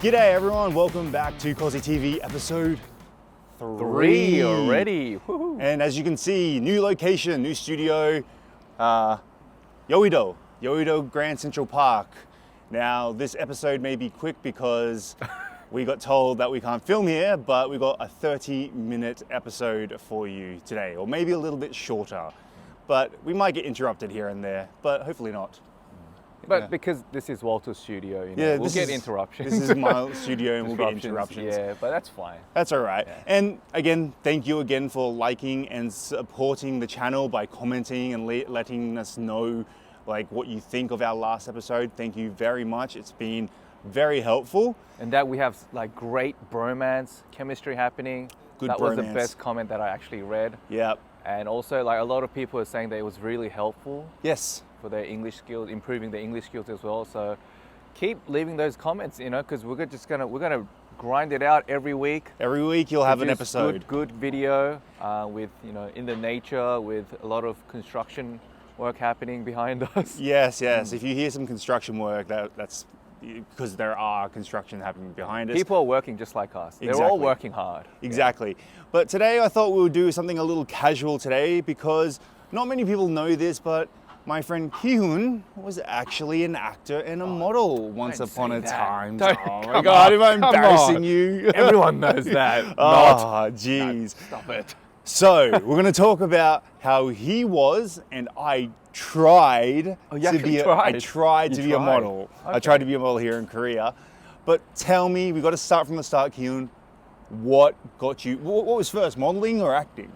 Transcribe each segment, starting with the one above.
G'day everyone, welcome back to Cozy TV episode 3 already. Woo-hoo. And as you can see, new location, new studio, Yoido Grand Central Park. Now this episode may be quick because we got told that we can't film here, but we got a 30-minute episode for you today, or maybe a little bit shorter. But we might get interrupted here and there, but hopefully not. But because this is Walter's studio, we'll get interruptions. This is my studio and we'll get interruptions. Yeah, but that's fine. That's all right. Yeah. And again, thank you again for liking and supporting the channel by commenting and letting us know what you think of our last episode. Thank you very much. It's been very helpful. And that we have great bromance, chemistry happening. Good That was the bromance. best comment that I actually read. Yep. And also a lot of people are saying that it was really helpful Yes. for their English skills, improving their English skills as well. So keep leaving those comments, because we're gonna grind it out every week. Every week you'll have an Produce episode. Good video with in the nature with a lot of construction work happening behind us. Yes. If you hear some construction work, that's because there are construction happening behind us. People are working just like us. They're all Exactly. working hard. Exactly. But today I thought we would do something a little casual today because not many people know this, but my friend Ki-hoon was actually an actor and a model once don't upon say a that. time. Don't- Oh my come God, on, am I come embarrassing on. you? Everyone knows that. Oh, jeez. Stop it. So we're going to talk about how he was, and I tried Oh, you to actually be. I tried? tried You to be a tried? model. I Okay. tried to be a model here in Korea. But tell me, we got to start from the start, Ki-hoon. What got you? What was first, modeling or acting?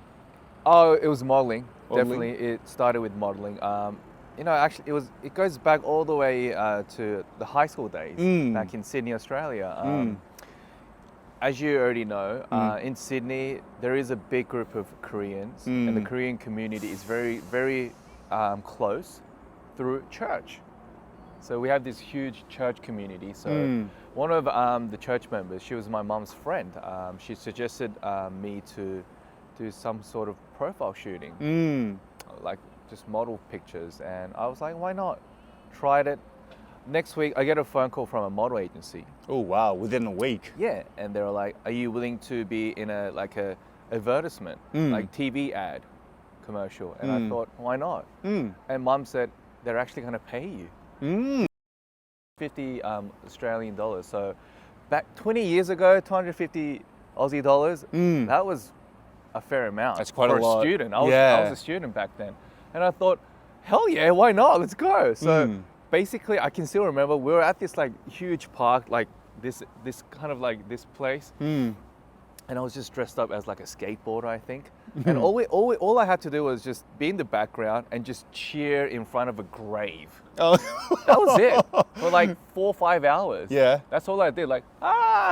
Oh, it was modeling. Modeling? Definitely, it started with modeling. Actually, it goes back all the way to the high school days back in Sydney, Australia. As you already know, in Sydney there is a big group of Koreans, and the Korean community is very, very close through church. So we have this huge church community. So one of the church members, she was my mom's friend. She suggested me to do some sort of profile shooting, like just model pictures, and I was like, why not? Tried it. Next week, I get a phone call from a model agency. Oh wow! Within a week. Yeah, and they were like, "Are you willing to be in a advertisement, like TV ad, commercial?" And I thought, why not? And Mum said they're actually going to pay you 50 Australian dollars. So back 20 years ago, 250 Aussie dollars. That was a fair amount. That's quite for a lot. student. I was Yeah. a student back then, and I thought, hell yeah, why not? Let's go. So basically, I can still remember we were at this huge park, this kind of this place, and I was just dressed up as a skateboarder, I think. And all I had to do was just be in the background and just cheer in front of a grave. Oh. That was it for 4 or 5 hours. Yeah. That's all I did,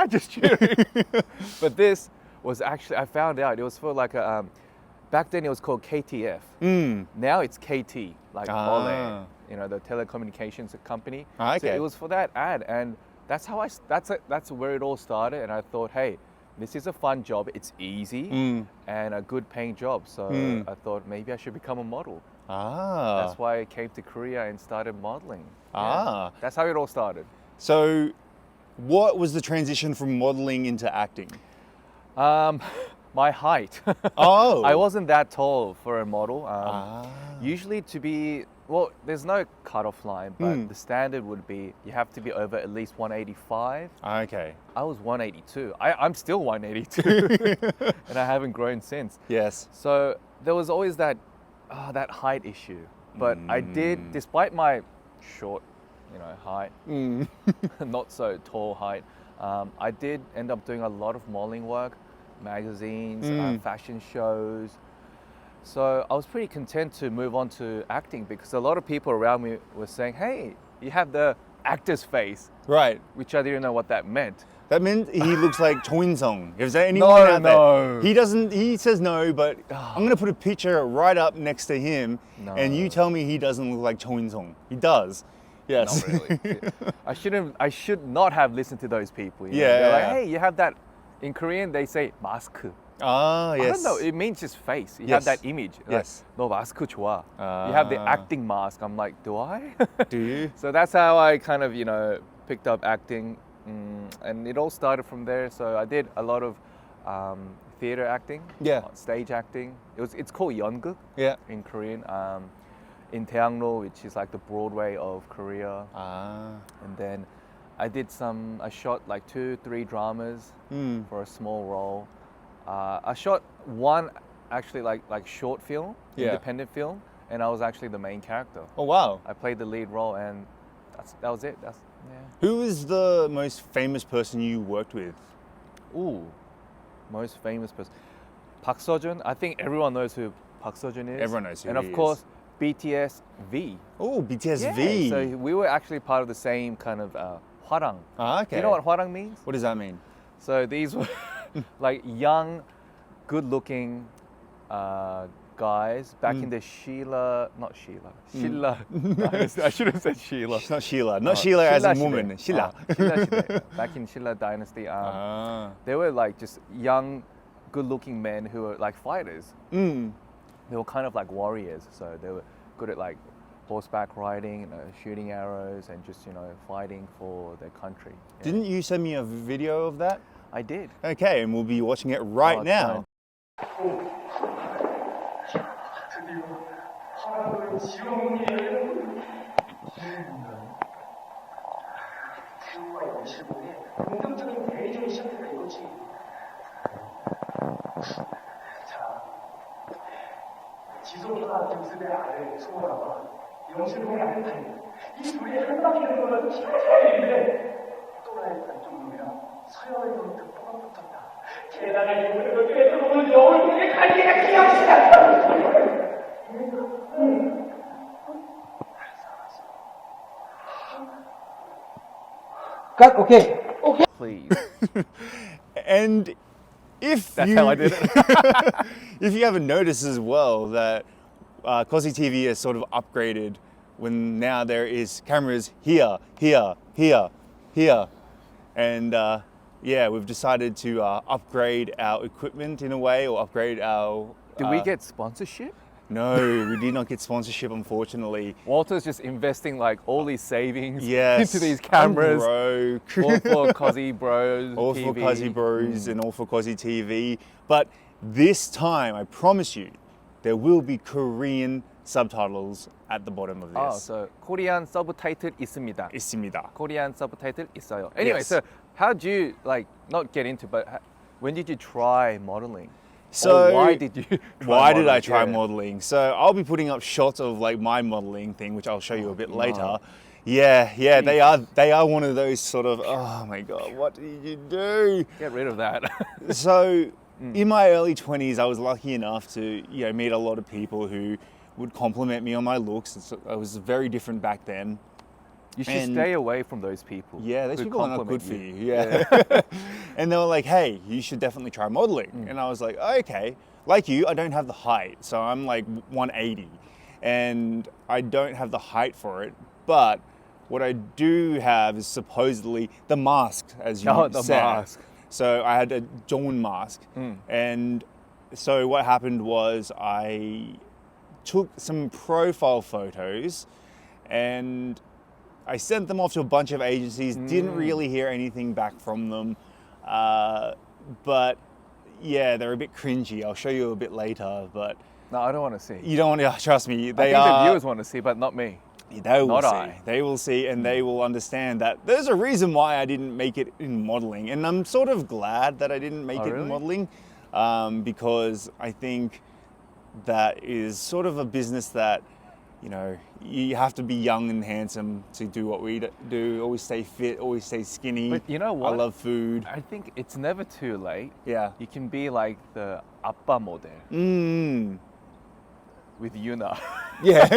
just cheering. But this was actually, I found out it was for back then it was called KTF. Now it's KT, Ole, the telecommunications company. Ah, okay. So it was for that ad, and that's how that's where it all started. And I thought, hey, this is a fun job. It's easy and a good paying job. So I thought maybe I should become a model. That's why I came to Korea and started modeling. Yeah. That's how it all started. So, what was the transition from modeling into acting? My height. Oh. I wasn't that tall for a model. Usually there's no cutoff line, but the standard would be you have to be over at least 185. Okay. I was 182. I'm still 182, and I haven't grown since. Yes. So there was always that height issue. But I did, despite my short, height, not so tall height, I did end up doing a lot of modeling work, magazines, fashion shows. So I was pretty content to move on to acting because a lot of people around me were saying, hey, you have the actor's face, Right. which I didn't know what that meant. That meant he looks like Cho In-sung. Is there anyone out there? No. He doesn't. He says no, but I'm gonna put a picture right up next to him, and you tell me he doesn't look like Cho In-sung. He does. Yes. Not really. I should not have listened to those people. Yeah. They're like, hey, you have that. In Korean, they say mask. Ah, yes. I don't know. It means just face. You Yes. have that image. Yes. Like, 너 마스크 좋아. You have the acting mask. I'm like, do I? Do you? So that's how I kind of, picked up acting. And it all started from there. So I did a lot of theater acting, Yeah. stage acting. It's called Yeonguk Yeah. in Korean. In Daeangno, which is like the Broadway of Korea. Ah. And then I shot like 2-3 dramas for a small role. I shot one actually like short film, Yeah. independent film, and I was actually the main character. Oh wow. I played the lead role, and that was it. Who is the most famous person you worked with? Ooh, most famous person, Park Seo-joon. I think everyone knows who Park Seo-joon is. Everyone knows who and he of course, BTS V. Oh, BTS Yeah, V. so we were actually part of the same kind of hwarang. Ah, okay. You know what hwarang means? What does that mean? So these were like young, good-looking guys back in the Sheila dynasty. I should have said Sheila. It's not Sheila. Not Sheila as in woman. Sheila. Sheila 시대. Back in Sheila dynasty, Ah. they were like just young, good-looking men who were like fighters. They were kind of like warriors, so they were good at like horseback riding, shooting arrows, and just fighting for their country. Yeah. Didn't you send me a video of that? I did. Okay, and we'll be watching it right Oh, now. 드디어 하나님의 지원이에요. 9월 25일에 긍정적인 대의적인 시작부터 이거지. 자, 지속과 김수배 아래 소원하와 영실공의 아래타임 이 둘이 한 바퀴 되는 거는 차이인데 또라이 반쪽놈이랑 서열의 놈들 뽑아붙었다. 게다가 이분을 그중에 들어오는 여울공의 갈기가 기억시다. Cut. Okay. Please. And if That's you, how I did it. if you haven't noticed as well that Cosy TV has sort of upgraded when now there is cameras here, here, here, here, and yeah, we've decided to upgrade our equipment in a way, or upgrade our. Did we get sponsorship? No, we did not get sponsorship, unfortunately. Walter's just investing like all these savings Yes, into these cameras. I'm broke. All for Cosy Bros. All TV. for Cosy Bros and all for Cosy TV. But this time, I promise you, there will be Korean subtitles at the bottom of this. Oh, so Korean subtitle 있습니다. 있습니다. Korean subtitle 있어요. Anyway, Yes. so how do you like not get into, but when did you try modeling? So Or why did you? Why did I modeling? try Yeah. modeling? So I'll be putting up shots of like my modeling thing, which I'll show you a bit later. no. Yeah, they are one of those sort of, oh my god, what did you do? Get rid of that. So in my early 20s, I was lucky enough to meet a lot of people who would compliment me on my looks. I was very different back then. You should And- stay away from those people. Yeah, those who people are not good compliment for you. Yeah. And they were like, hey, you should definitely try modeling. And I was like, okay. Like you, I don't have the height. So I'm like 180. And I don't have the height for it. But what I do have is supposedly the mask, as you Oh, the said. mask. So I had a Dawn mask. And so what happened was I took some profile photos and I sent them off to a bunch of agencies, didn't really hear anything back from them. But yeah, they're a bit cringy. I'll show you a bit later, but No, I don't want to see. you don't want to, trust me, I they think the are, viewers want to see, but not me. they will not see. I. They will see and they will understand that there's a reason why I didn't make it in modeling. And I'm sort of glad that I didn't make Oh, it really? in modeling because I think that is sort of a business that, you have to be young and handsome to do what we do. Always stay fit, always stay skinny. But you know what? I love food. I think it's never too late. Yeah. You can be like the Appa model with Yuna. Yeah.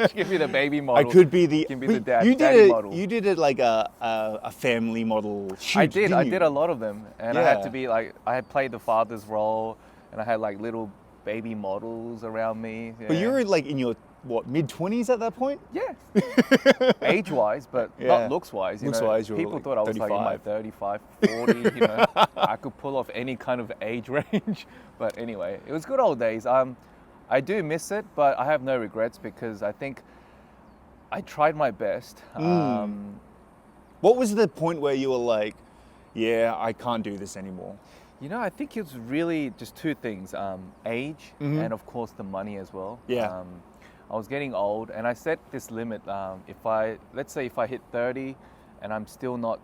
She can be the baby I model. could be the. You can be the but dad, you did daddy it. model. You did it like a family model shoot. I did. didn't I you? did a lot of them, and I had Yeah. to be like, I had played the father's role, and I had like little baby models around me. But you yeah. were like in your mid-20s at that point. Yeah. Age-wise, but Yeah. not looks-wise. Looks-wise, you were people like thought I was like in my 35, 40. I could pull off any kind of age range. But anyway, it was good old days. I do miss it, but I have no regrets because I think I tried my best. What was the point where you were like, yeah, I can't do this anymore? You know, I think it's really just two things: age and of course the money as well. Yeah. I was getting old, and I set this limit. Let's say if I hit 30, and I'm still not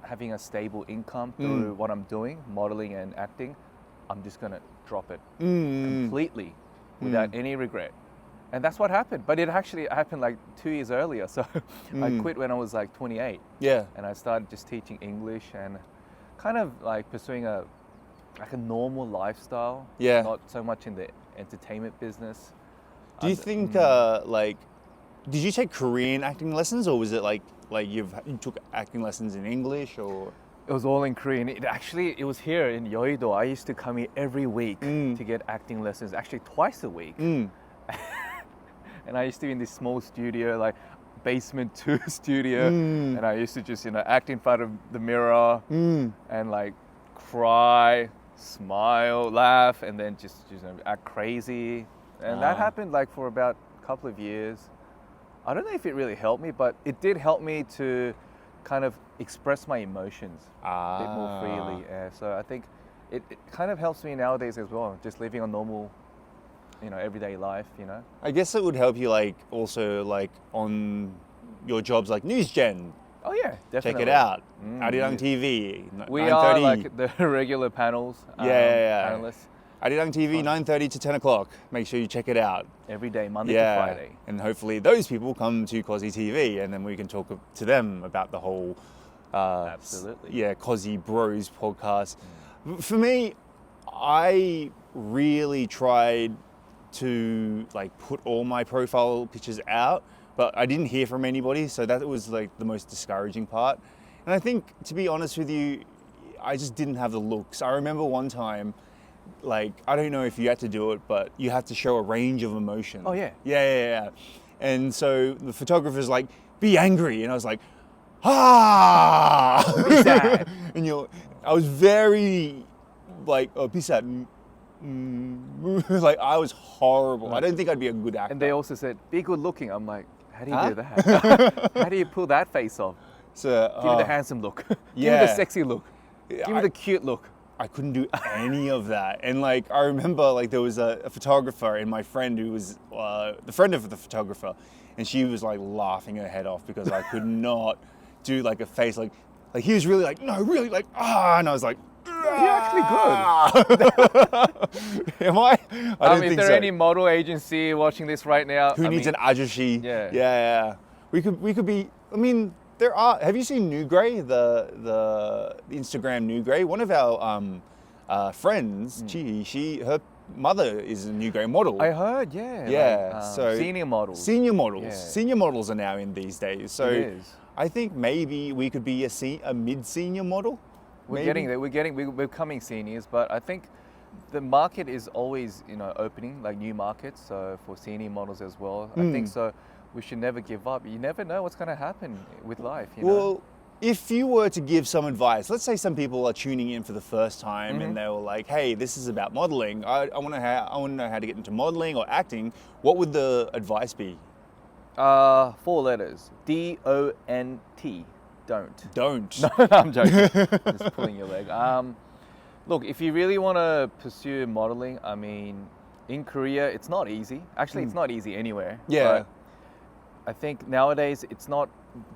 having a stable income through what I'm doing, modeling and acting, I'm just gonna drop it completely without any regret. And that's what happened. But it actually happened like 2 years earlier. So I quit when I was like 28. Yeah. And I started just teaching English and kind of like pursuing a normal lifestyle. Yeah. Not so much in the entertainment business. Do you think did you take Korean acting lessons, or was it like you took acting lessons in English, or? It was all in Korean. It was here in Yeouido. I used to come here every week to get acting lessons, actually twice a week. And I used to be in this small studio, like basement 2 studio, and I used to just, act in front of the mirror and like cry, smile, laugh, and then just act crazy. And that happened like for about a couple of years. I don't know if it really helped me, but it did help me to kind of express my emotions a bit more freely. So I think it kind of helps me nowadays as well, just living a normal, everyday life, I guess it would help you also on your jobs like NewsGen. Oh yeah, definitely. Check it out. Arirang TV. We 9:30. are like the regular panels. Panelists. Arirang TV, 9:30 to 10 o'clock. Make sure you check it out. Every day, Monday to Friday. And hopefully those people come to Cozzy TV, and then we can talk to them about the whole Absolutely. Cozzy Bros podcast. For me, I really tried to put all my profile pictures out, but I didn't hear from anybody, so that was the most discouraging part. And I think, to be honest with you, I just didn't have the looks. I remember one time, I don't know if you had to do it, but you have to show a range of emotion. Oh yeah. Yeah. And so the photographer's like, be angry. And I was like, be sad. And I was very be sad. I was horrible. I don't think I'd be a good actor. And they also said, be good looking. I'm like, how do you do that? How do you pull that face off? So, Give me the handsome look. Give me Yeah. the sexy look. Give me the cute look. I couldn't do any of that. And I remember there was a photographer and my friend who was the friend of the photographer, and she was laughing her head off because I could not do a face like he was really no, really and I was like, You're actually good. Am I? I don't Is think there so. any model agency watching this right now? Who needs an ajushi? Yeah. We could be. I mean, there are. Have you seen New Grey, the Instagram New Grey? One of our friends, her mother is a New Grey model. I heard, yeah. Yeah. So senior models. Senior models. Yeah. Senior models are now in these days. So It is. I think maybe we could be a mid-senior model. We're maybe? getting there. We're becoming seniors, but I think the market is always, opening new markets. So for senior models as well, I think so. We should never give up. You never know what's going to happen with life. Well, if you were to give some advice, let's say some people are tuning in for the first time and they were like, "Hey, this is about modeling. I want to know how to get into modeling or acting." What would the advice be? 4 letters. DONT. Don't. Don't. No, I'm joking. Just pulling your leg. Look, if you really want to pursue modeling, I mean, in Korea, it's not easy. Actually, it's not easy anywhere. Yeah. But I think nowadays it's not.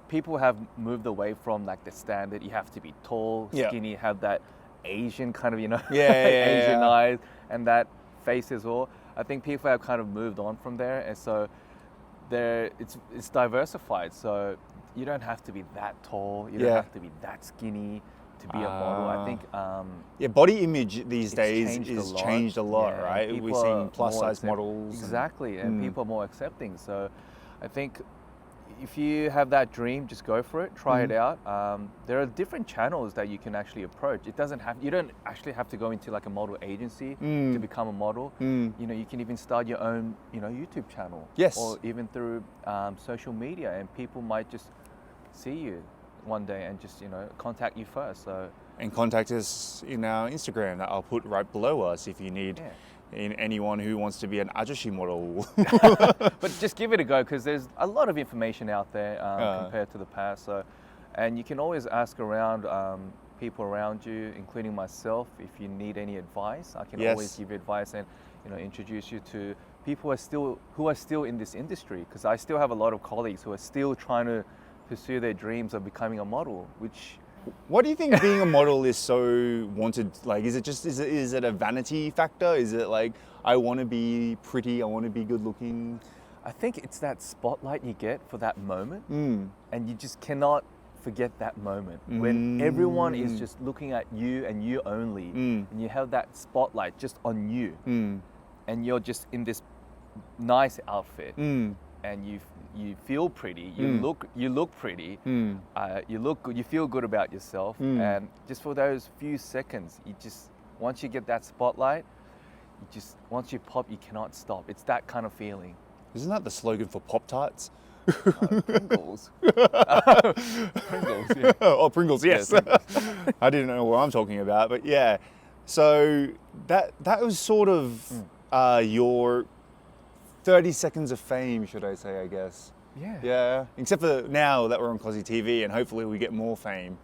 People have moved away from the standard. You have to be tall, skinny, have that Asian kind of, Asian eyes and that face as well. I think people have kind of moved on from there, and so it's diversified. So you don't have to be that tall. You don't have to be that skinny to be a model. I think body image these days changed is a lot. changed a lot, Yeah, right? people We're are seeing plus more size models. Exactly, and people are more accepting. So I think if you have that dream, just go for it, try it out. There are different channels that you can actually approach. You don't actually have to go into a model agency to become a model. You can even start your own, YouTube channel. Yes. Or even through social media, and people might just see you one day and just, contact you first. So. And contact us in our Instagram that I'll put right below us if you need anyone who wants to be an ajushi model. But just give it a go, because there's a lot of information out there compared to the past. So And you can always ask around people around you, including myself, if you need any advice. I can Yes. always give you advice and introduce you to people who are still in this industry, because I still have a lot of colleagues who are still trying to pursue their dreams of becoming a model, which What do you think being a model is so wanted? Like, is it a vanity factor? Is it like, I want to be pretty, I want to be good looking? I think it's that spotlight you get for that moment, Mm. and you just cannot forget that moment when everyone is just looking at you and you only, and you have that spotlight just on you, and you're just in this nice outfit, and you feel pretty, you look pretty, you look good, you feel good about yourself, and just for those few seconds, once you get that spotlight, once you pop, you cannot stop. It's that kind of feeling. Isn't that the slogan for Pop-Tarts? Pringles. Pringles, yeah. Oh, Pringles, yes. Yeah, I didn't know what I'm talking about, but yeah. So that was sort of your 30 seconds of fame, should I say, I guess. Yeah. Yeah. Except for now that we're on Cozzy TV and hopefully we get more fame.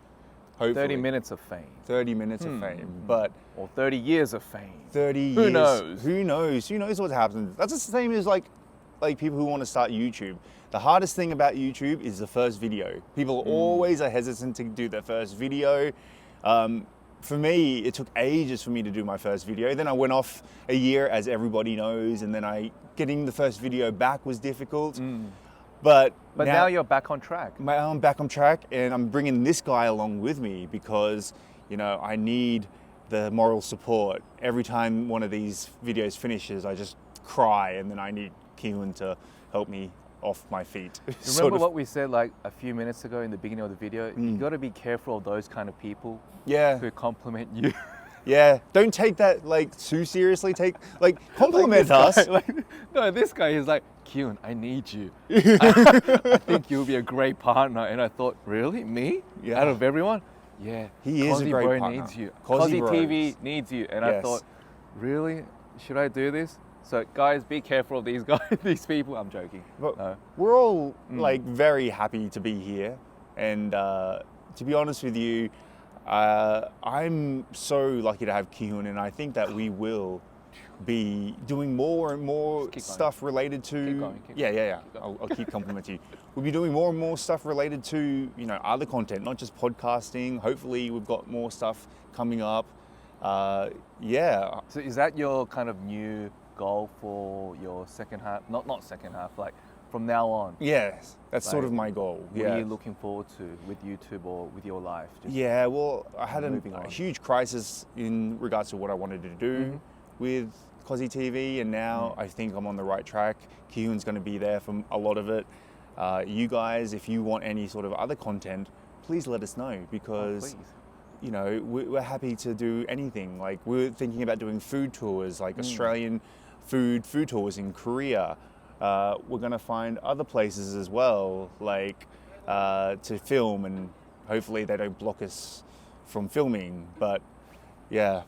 Hopefully. 30 minutes of fame. 30 minutes of fame. But Or 30 years of fame. 30 years. Who knows? Who knows? Who knows what happens? That's the same as like people who want to start YouTube. The hardest thing about YouTube is the first video. People always are hesitant to do their first video. For me, it took ages for me to do my first video. Then I went off a year, as everybody knows, and then getting the first video back was difficult. But now you're back on track. I'm back on track, and I'm bringing this guy along with me because, I need the moral support. Every time one of these videos finishes, I just cry, and then I need Ki-Hoon to help me off my feet. Remember what we said like a few minutes ago in the beginning of the video? You got to be careful of those kind of people Yeah. who compliment you. Yeah, don't take that too seriously. Compliment us. This guy is like, Ki-Hoon, I need you. I think you'll be a great partner. And I thought, really? Me? Yeah. Out of everyone? Yeah. He is a Cozzy great Bro partner. needs you. Cozzy Cozzy Bros. TV needs you. And I Yes. thought, really? Should I do this? So guys, be careful of these guys, these people. I'm joking. But No. we're all very happy to be here, and to be honest with you, I'm so lucky to have Ki-Hoon, and I think that we will be doing more and more Keep going. stuff related to. Keep going, keep yeah. going. I'll keep complimenting you. We'll be doing more and more stuff related to other content, not just podcasting. Hopefully, we've got more stuff coming up. Yeah. So is that your kind of new goal for your second half? Not second half, like from now on. Yes, that's sort of Like, my goal. What are you looking forward to with YouTube or with your life? Just Yeah, well, I had moving a on. huge crisis in regards to what I wanted to do with Cozzy TV, and now I think I'm on the right track. Ki-Hoon's going to be there for a lot of it. You guys, if you want any sort of other content, please let us know, because please. we're happy to do anything. Like, we're thinking about doing food tours, like Australian food tours in Korea. We're going to find other places as well, like to film, and hopefully they don't block us from filming. But yeah,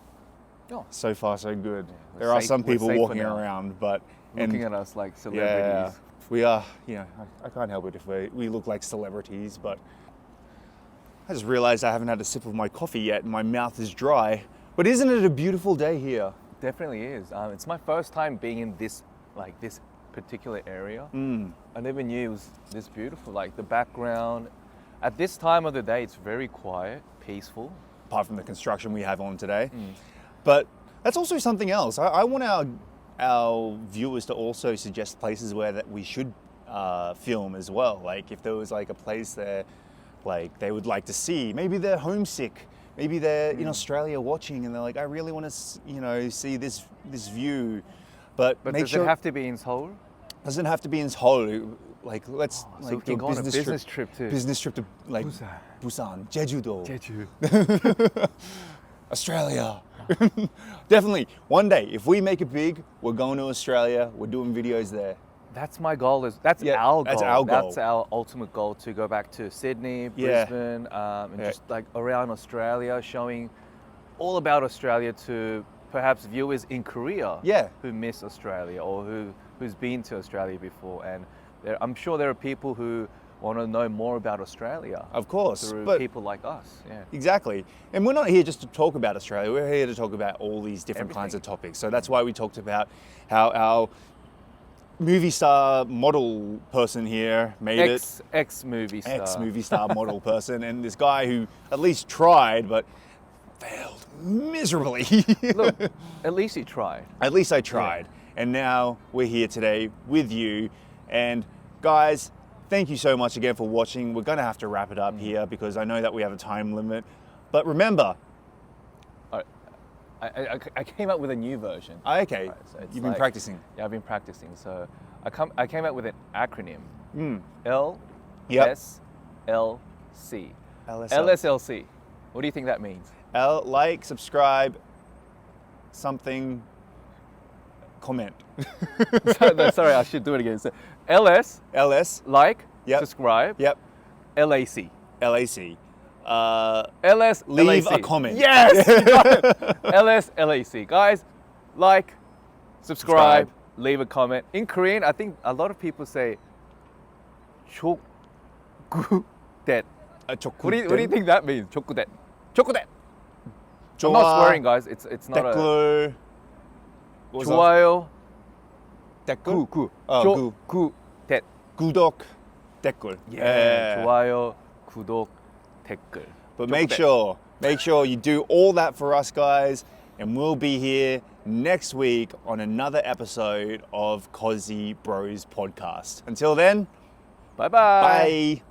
Oh. so far so good. we're There are safe- some we're people safe for walking now. around, but Looking at us like yeah, celebrities. we are. I can't help it if we look like celebrities. But I just realized I haven't had a sip of my coffee yet, and my mouth is dry. But isn't it a beautiful day here? Definitely is. It's my first time being in this particular area. I never knew it was this beautiful. Like the background, at this time of the day, it's very quiet, peaceful. Apart from the construction we have on today. But that's also something else. I want our viewers to also suggest places where that we should film as well. Like if there was like a place there like they would like to see, maybe they're homesick, maybe they're in Australia watching and they're like, I really want to see this view. But make does sure it have to be in Seoul? doesn't have to be in Seoul. Like let's So we can go on a business trip too. Business trip to like Busan. Busan, Jeju-do. Jeju. Australia. Definitely. One day, if we make it big, we're going to Australia. We're doing videos there. That's my goal. That's Yeah, our goal. that's our goal. That's our ultimate goal, to go back to Sydney, Yeah. Brisbane, and Yeah. just like around Australia, showing all about Australia to perhaps viewers in Korea Yeah. who miss Australia or who's been to Australia before. And I'm sure there are people who want to know more about Australia. Of course, through but people like us. Yeah. exactly. And we're not here just to talk about Australia. We're here to talk about all these different kinds of Everything. topics. So that's why we talked about how our movie star model person here made it. Ex movie star. Ex-movie star model person, and this guy who at least tried, but failed miserably. Look, at least he tried. At least I tried. And now we're here today with you. And guys, thank you so much again for watching. We're going to have to wrap it up here because I know that we have a time limit. But remember, I came up with a new version. okay, Right, so it's you've been like- practicing. Yeah, I've been practicing. So I came up with an acronym. Mm. LSLC. LSL. LSLC. What do you think that means? Like, subscribe, something, comment. Sorry, I should do it again. So LS, LS, like, Yep. subscribe, yep, LAC. LAC. LS, Leave LAC. a comment. Yes! You got it. LS, LAC. Guys, like, subscribe, leave a comment. In Korean, I think a lot of people say 촉구댓. What do you think that means? 촉구댓. 촉구댓. I'm not swearing, guys. It's not a 댓글. What was that? 좋아요. 댓글? 구. 촉구댓. 구독, 댓글. Yeah. 좋아요, 구독, 댓글. But make 촉구댓. sure you do all that for us, guys, and we'll be here next week on another episode of Cozy Bros Podcast. Until then, Bye-bye. bye.